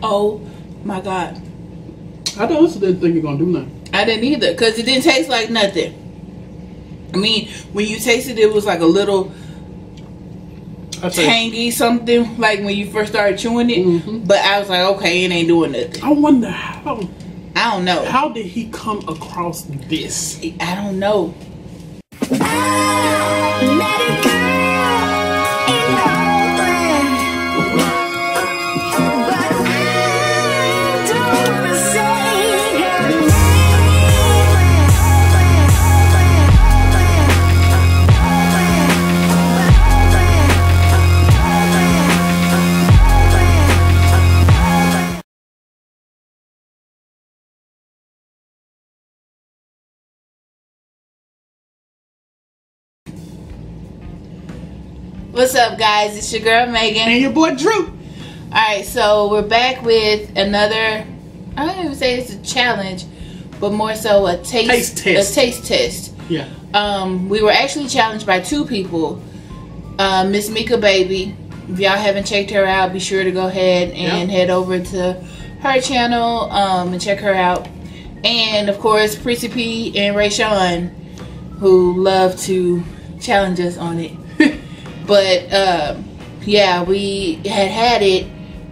Oh my God. I also didn't think you're gonna do nothing. I didn't either, because it didn't taste like nothing. I mean, when you tasted it, it was like a little tangy something, like when you first started chewing it. But I was like, okay, it ain't doing nothing. I wonder how. I don't know. How did he come across this? I don't know. What's up, guys? It's your girl Megan and your boy Drew. Alright, so we're back with another, I don't even say it's a challenge, but more so a taste test. A taste test. Yeah. We were actually challenged by two people. Miss Mika Baby. If y'all haven't checked her out, be sure to go ahead and head over to her channel and check her out. And of course, Prissy P and Ray Sean, who love to challenge us on it. But yeah, we had it,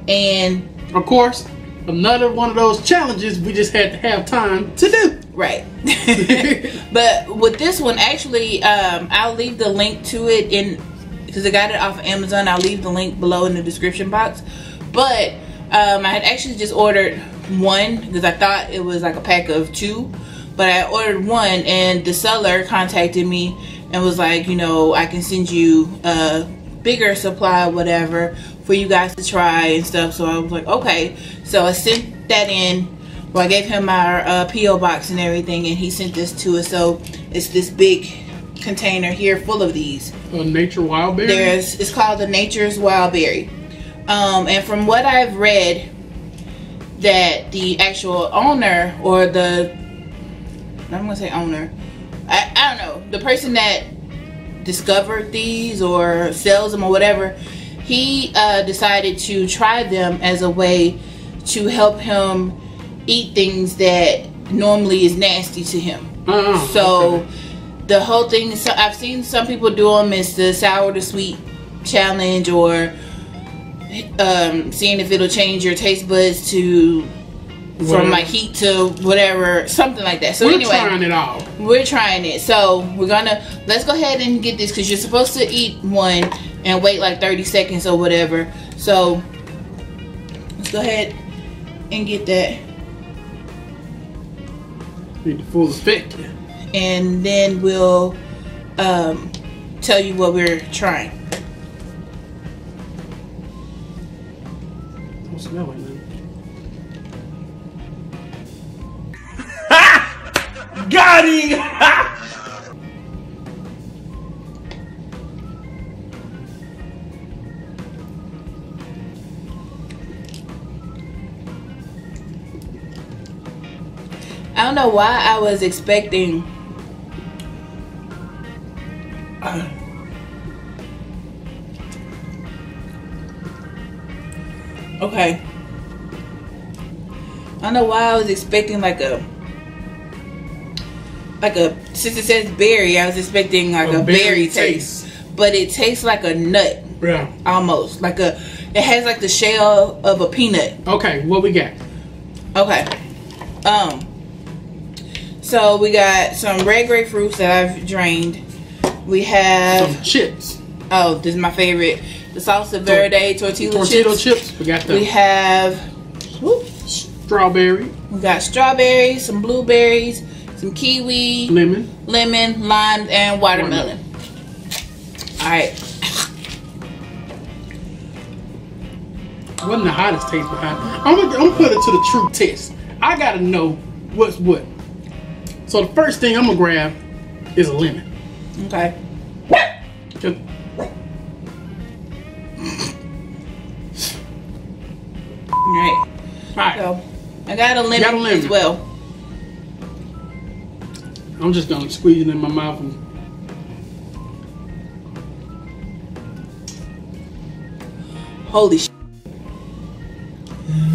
and of course, another one of those challenges we just had to have time to do. Right. But with this one, actually, I'll leave the link to it because I got it off of Amazon. I'll leave the link below in the description box. But I had actually just ordered one because I thought it was like a pack of two, but I ordered one, and the seller contacted me and was like, you know, I can send you a bigger supply or whatever for you guys to try and stuff. So I was like, okay. So I sent that in. Well, I gave him our P.O. box and everything, and he sent this to us. So it's this big container here full of these. Nature Wild Berry? It's called the Nature's Wild Berry. And from what I've read, that the actual owner, or I'm gonna say owner, I don't know, the person that discovered these or sells them or whatever, he decided to try them as a way to help him eat things that normally is nasty to him. So the whole thing, so I've seen some people do them, is the sour to sweet challenge, or seeing if it'll change your taste buds to from like heat to whatever, something like that. So we're anyway, trying it all. We're trying it. So let's go ahead and get this, because you're supposed to eat one and wait like 30 seconds or whatever. So let's go ahead and get that. Need the full effect. And then we'll tell you what we're trying. Don't smell like nothing. Got him! I don't know why I was expecting okay. I don't know why I was expecting like a since it says berry, I was expecting like a berry taste. But it tastes like a nut. Yeah. Almost. It has like the shell of a peanut. Okay, what we got? Okay. So we got some red grapefruits that I've drained. We have some chips. Oh, this is my favorite. The salsa verde tortilla chips. We got them. We have strawberry. We got strawberries, some blueberries, some kiwi, lemon, lime, and watermelon. Alright. Wasn't the hottest taste behind it. I'm gonna put it to the true test. I gotta know what's what. So the first thing I'm gonna grab is a lemon. Okay. Alright. So I got a lemon as well. I'm just gonna squeeze it in my mouth and holy shit.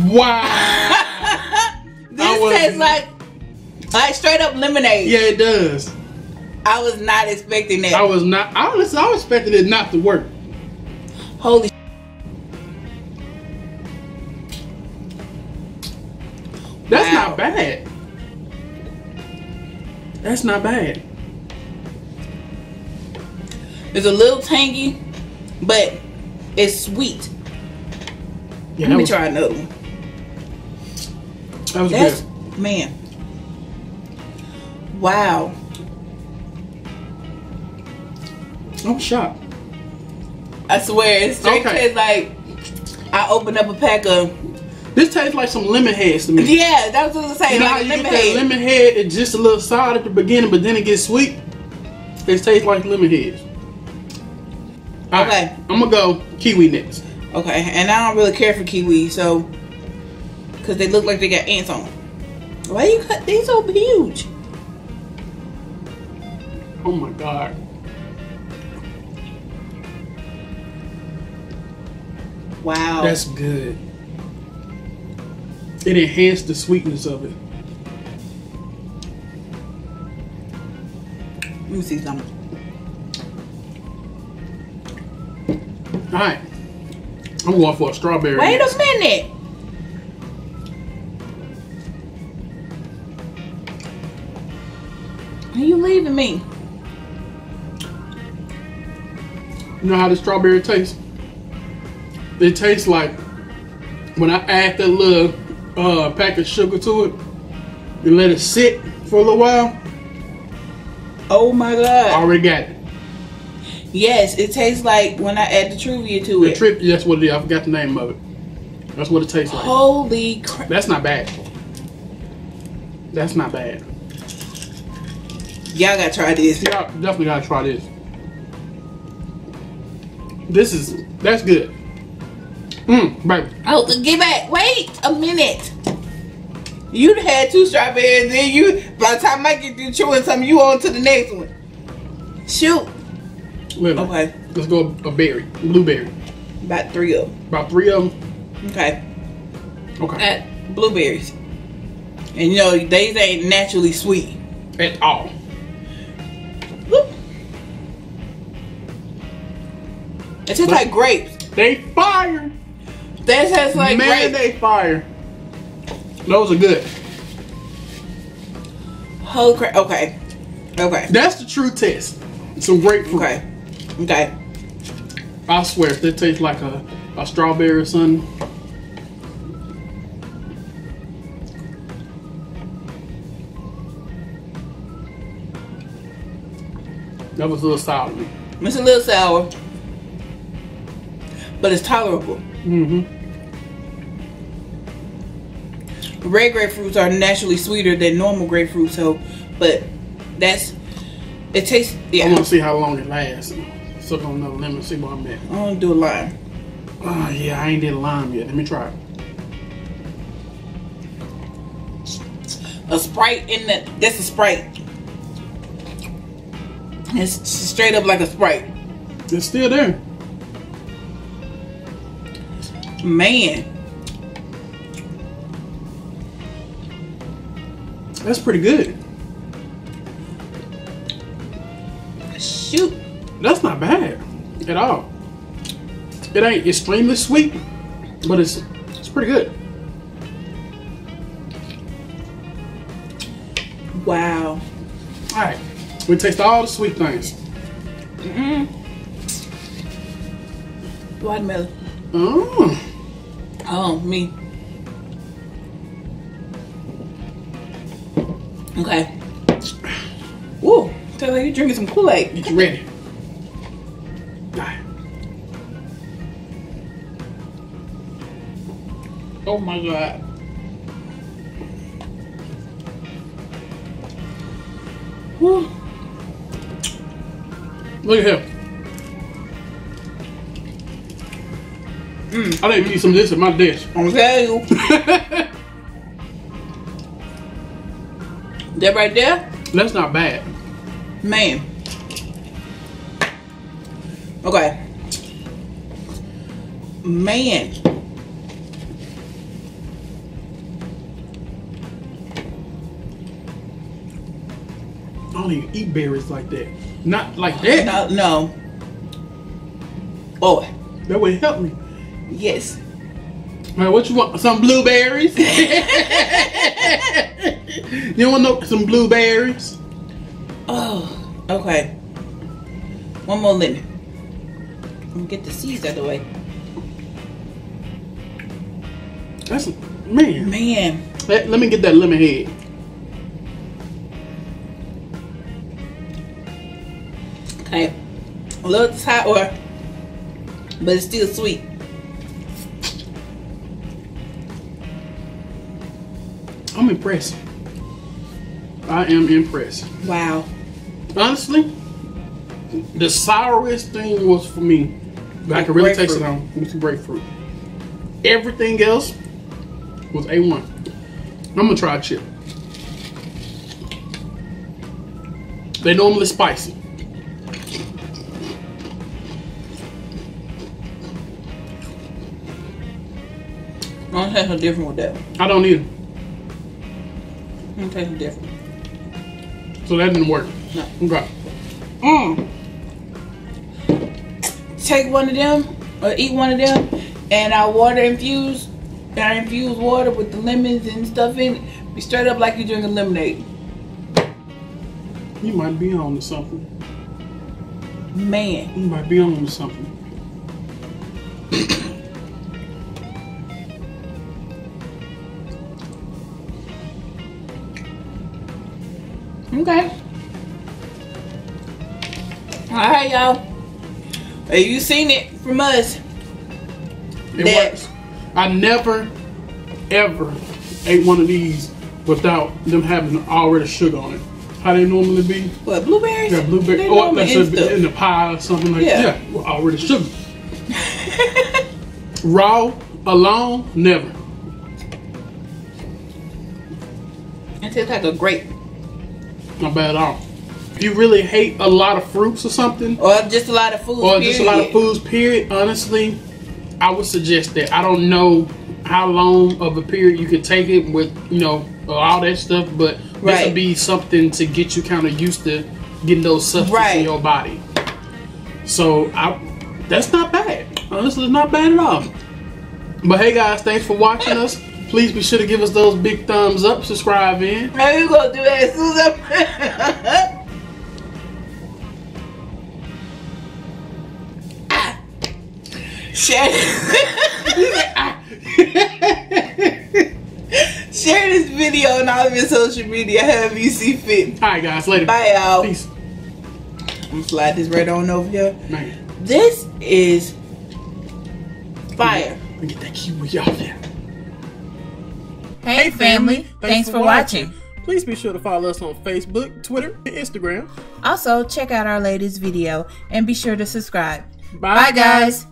Wow. This tastes like straight up lemonade. Yeah, it does. I was not expecting that. I was not. Honestly, I was expecting it not to work. Holy. That's wow. not bad. That's not bad. It's a little tangy, but it's sweet. Yeah, Let me try another one. That was good. Man. Wow. I'm shocked. I swear, it straight tastes like I opened up a pack of. This tastes like some lemon heads to me. Yeah, that's what I was saying. You know like how you lemon get that head. lemon head? It's just a little sour at the beginning, but then it gets sweet. It tastes like lemon heads. All okay. Right, I'm gonna go kiwi next. Okay, and I don't really care for kiwi, so because they look like they got ants on them. Why you cut these so huge? Oh my god. Wow. That's good. It enhanced the sweetness of it. Let me see something. Alright. I'm going for a strawberry. Wait next. a minute. Are you leaving me? You know how the strawberry tastes? It tastes like when I add that little pack of sugar to it and let it sit for a little while. Oh my god. I already got it. Yes, it tastes like when I add the Truvia to it. That's what it is. I forgot the name of it. That's what it tastes like. Holy crap. That's not bad. That's not bad. Y'all gotta try this. Y'all definitely gotta try this. That's good. Baby. Oh, get back. Wait a minute. You had 2 strawberries, then by the time I get through chewing something, you on to the next one. Shoot. Literally. Okay. Let's go a blueberry. About 3 of them. About 3 of them. Okay. Okay. Blueberries. And you know, these ain't naturally sweet. At all. Whoop. It tastes like grapes. They fire. That tastes like Man, grapes. they fire. Those are good. Holy crap. Okay. Okay. That's the true test. Some grapefruit. Okay. Okay. I swear, if it tastes like a strawberry or something. That was a little sour to me. It's a little sour, but it's tolerable. Red grapefruits are naturally sweeter than normal grapefruit, but it tastes. Yeah. I want to see how long it lasts. Suck on another lemon, see what I'm at. I want to do a lime. Oh yeah, I ain't did a lime yet. Let me try it. A Sprite that's a Sprite. It's straight up like a Sprite. It's still there. Man. That's pretty good. Shoot. That's not bad at all. It ain't extremely sweet, but it's pretty good. Wow. Alright. We taste all the sweet things. Watermelon. Oh, me. Okay. Woo. Tell like you're drinking some Kool-Aid. get you ready. Alright. Oh my god. Woo. Look at him. I didn't need some of this at my desk. Okay. That right there? That's not bad. Man. Okay. Man. don't even eat berries like that. Not like that. No. Oh, That would help me. yes. All right, what you want? Some blueberries? You want some blueberries? Oh, okay. One more lemon. I'm gonna get the seeds out of the way. That's man. Let me get that lemon head. Okay, a little sour, but it's still sweet. I'm impressed. I am impressed. Wow. Honestly, the sourest thing was for me, but I could really taste it on with some grapefruit. Everything else was A1. I'm gonna try a chip. They normally spicy. I don't taste no different with that. I don't either. I don't taste no different. So that didn't work. No. Okay. Take one of them, or eat one of them, and I water infuse. And I infuse water with the lemons and stuff in it. Be straight up like you're drinking lemonade. You might be on to something. Man. You might be on to something. Okay. Alright, y'all. Have you seen it from us? It works. I never, ever ate one of these without them having already sugar on it. How they normally be? What, blueberries? Yeah, blueberry. Or that's in the pie or something like that. Yeah, well, already sugar. Raw, alone, never. It tastes like a grape. Not bad at all. If you really hate a lot of fruits or something, Or just a lot of foods, or just a lot of foods, period, honestly, I would suggest that. I don't know how long of a period you could take it with, you know, all that stuff, but this would be something to get you kind of used to getting those substances in your body. So that's not bad. Honestly, it's not bad at all. But hey guys, thanks for watching us. Please be sure to give us those big thumbs up, subscribe in. How you gonna do that as soon Share this video on all of your social media, however you see fit. Alright guys, later. Bye y'all. Peace. I'm gonna slide this right on over here. Man. This is fire. Let me get that kiwi off there. Hey family, thanks for watching. Please be sure to follow us on Facebook, Twitter, and Instagram. Also, check out our latest video and be sure to subscribe. Bye Bye guys.